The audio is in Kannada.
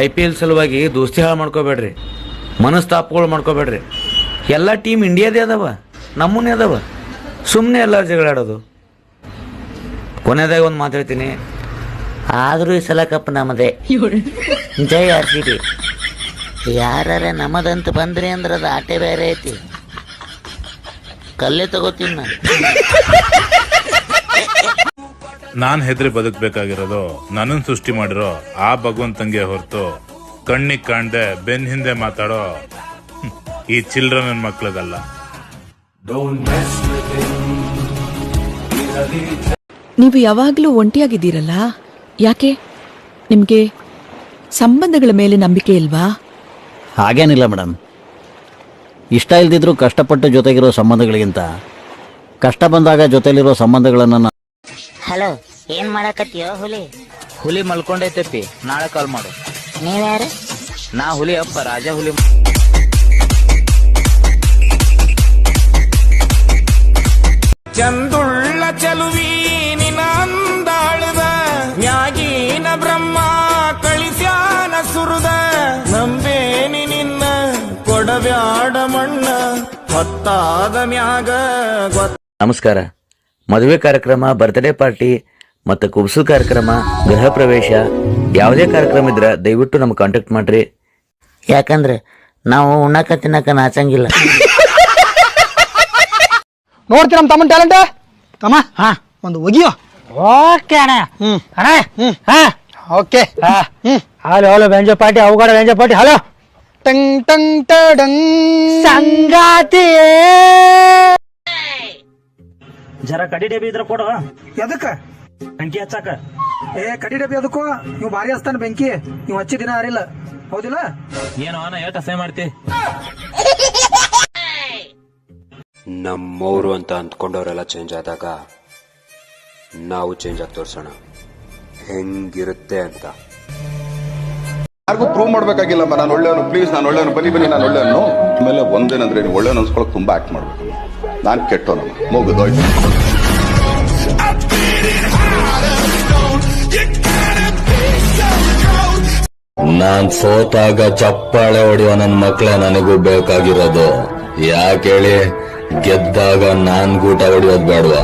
IPL ಸಲುವಾಗಿ ದೋಸ್ತಿ ಹಾಳು ಮಾಡ್ಕೋಬೇಡ್ರಿ, ಮನಸ್ತಾಪಗಳು ಮಾಡ್ಕೋಬೇಡ್ರಿ. ಎಲ್ಲ ಟೀಮ್ ಇಂಡಿಯಾದೇ ಅದಾವ, ನಮ್ಮನೇ ಅದಾವ. ಸುಮ್ಮನೆ ಎಲ್ಲ ಜಗಳಾಡೋದು. ಕೊನೆಯದಾಗ ಒಂದು ಮಾತಾಡ್ತೀನಿ, ಆದರೂ ಈ ಸಲ ಕಪ್ ನಮ್ಮದೇ. ಜೈ RCB. ಯಾರೇ ನಮ್ಮದಂತ ಬಂದ್ರಿ ಅಂದ್ರೆ ಅದು ಆಟೆ ಬೇರೆ ಐತಿ. ಕಲ್ಲೇ ತಗೋತೀನಿ ನಾನ್ ಹೆದ್ರಿ ಬದುಕಬೇಕಾಗಿರೋದು ನನ್ನನ್ನು ಸೃಷ್ಟಿ ಮಾಡಿರೋ ಆ ಭಗವಂತಂಗೆ ಹೊರತು ಕಣ್ಣಿಗೆ ಕಾಣ್ದೆ ಬೆನ್ ಹಿಂದೆ ಮಾತಾಡೋ ಈ ಚಿಲ್ಡ್ರ ನನ್ನ ಮಕ್ಳಿಗಲ್ಲ. ನೀವು ಯಾವಾಗಲೂ ಒಂಟಿಯಾಗಿದ್ದೀರಲ್ಲ, ಯಾಕೆ? ನಿಮಗೆ ಸಂಬಂಧಗಳ ಮೇಲೆ ನಂಬಿಕೆ ಇಲ್ವಾ? ಹಾಗೇನಿಲ್ಲ ಮೇಡಮ್. ಇಷ್ಟ ಇಲ್ದಿದ್ರು ಕಷ್ಟಪಟ್ಟು ಜೊತೆಗಿರೋ ಸಂಬಂಧಗಳಿಗಿಂತ ಕಷ್ಟ ಬಂದಾಗ ಜೊತೆಲಿರೋ ಸಂಬಂಧಗಳನ್ನು. ಹಲೋ, ಏನ್ ಮಾಡಕತ್ತೀಯೋ ಹುಲಿ? ಹುಲಿ ಮಲ್ಕೊಂಡೈತೆಪ್ಪಿ, ನಾಳೆ ಕಾಲ್ ಮಾಡು. ನೀವ್ಯಾರು? ನಾ ಹುಲಿ ಅಪ್ಪ, ರಾಜ ಹುಲಿ. ಚಂದುಳ್ಳ ಚಲುವಿ ನಿನ ಅಂದಾಳದ ಮ್ಯಾಗಿನ ಬ್ರಹ್ಮ ಕಳಿಸ್ಯಾನ ಸುರುದ ನಂಬೇನಿ ನಿನ್ನ ಕೊಡಬ್ಯಾಡ ಮಣ್ಣ ಹೊತ್ತಾದ ಮ್ಯಾಗ ನಮಸ್ಕಾರ. ಮದುವೆ ಕಾರ್ಯಕ್ರಮ, ಬರ್ತ್ಡೇ ಪಾರ್ಟಿ ಮತ್ತು ಕುಬ್ಸು ಕಾರ್ಯಕ್ರಮ, ಗೃಹ ಪ್ರವೇಶ, ಯಾವುದೇ ಕಾರ್ಯಕ್ರಮ ಇದ್ರೆ ದಯವಿಟ್ಟು ನಮ್ಗೆ ಕಾಂಟ್ಯಾಕ್ಟ್ ಮಾಡ್ರಿ. ಯಾಕಂದ್ರೆ ನಾವು ಉಣ್ಣಾಕ ತಿನ್ನಕ ನಾಚಂಗಿಲ್ಲ. ನೋಡ್ತೀರ ನಮ್ಮ ತಮ್ಮನ ಟ್ಯಾಲೆಂಟ್ ತಮ್ಮ. ಒಂದು ಒಗಿಯೋ. ಓಕೆ ಅಣ್ಣ. ಓಕೆ. ಹಲೋ ಹಲೋ ಬೆಂಜೋ ಪಾಟಿ, ಅವಘಡ ಬೆಂಜೋ ಪಾಟಿ. ಹಲೋ ಟಂಗ್ ಟಂಗ್ ಟಂಗ್ ಸಂಗಾತಿ ಜರ ಕಡಿ ಡಬ್ಬಿ ಇದ್ರ ಕೊಡು. ಎದಕ್ಕ? ಬೆಂಕಿ ಹಚ್ಚಾಕ. ಕಡಿ ಡಬ್ಬಿ ಅದಕ್ಕೂ ನೀವು ಭಾರಿ ಹಚ್ತಾನ ಬೆಂಕಿ. ನೀವು ಹಚ್ಚಿ ದಿನ ಆರಿಲ್ಲ, ಹೌದಿಲ್ಲ? ಏನು ಅಣ್ಣ ಏಟ ಸೇ ಮಾಡ್ತಿ? ನಮ್ಮವರು ಅಂತ ಅಂದ್ಕೊಂಡವರೆಲ್ಲ ಚೇಂಜ್ ಆದಾಗ ನಾವು ಚೇಂಜ್ ಆಗಿ ತೋರ್ಸೋಣ ಹೆಂಗಿರುತ್ತೆ ಅಂತ. ಯಾರಿಗೂ ಪ್ರೂವ್ ಮಾಡ್ಬೇಕಾಗಿಲ್ಲ. ನಾನು ಒಳ್ಳೆಯವನು, ಪ್ಲೀಸ್ ನಾನು ಒಳ್ಳೆಯವನು, ಬನ್ನಿ ನಾನು ಒಳ್ಳೆಯವನು. ಆಮೇಲೆ ಒಂದೇನಂದ್ರೆ ನೀವು ಒಳ್ಳೆಯವನು ಅನ್ಸ್ಕೊಳಕ್ ತುಂಬಾ ಆಕ್ಟ್ ಮಾಡ್ಬೇಕು. ನಾನು ಕೆಟ್ಟವನು, ಮುಗಿದೋಯ್ತು. ನಾನ್ ಸೋತಾಗ ಚಪ್ಪಾಳೆ ಹೊಡೆಯೋ ನನ್ ಮಕ್ಳೇ ನನಗೂ ಬೇಕಾಗಿರೋದು. ಯಾಕೆ ಹೇಳಿ? ಗೆದ್ದಾಗ ನಾನ್ ಗೂಟ ಹೊಡೆಯೋದ್ ಬೇಡವಾ?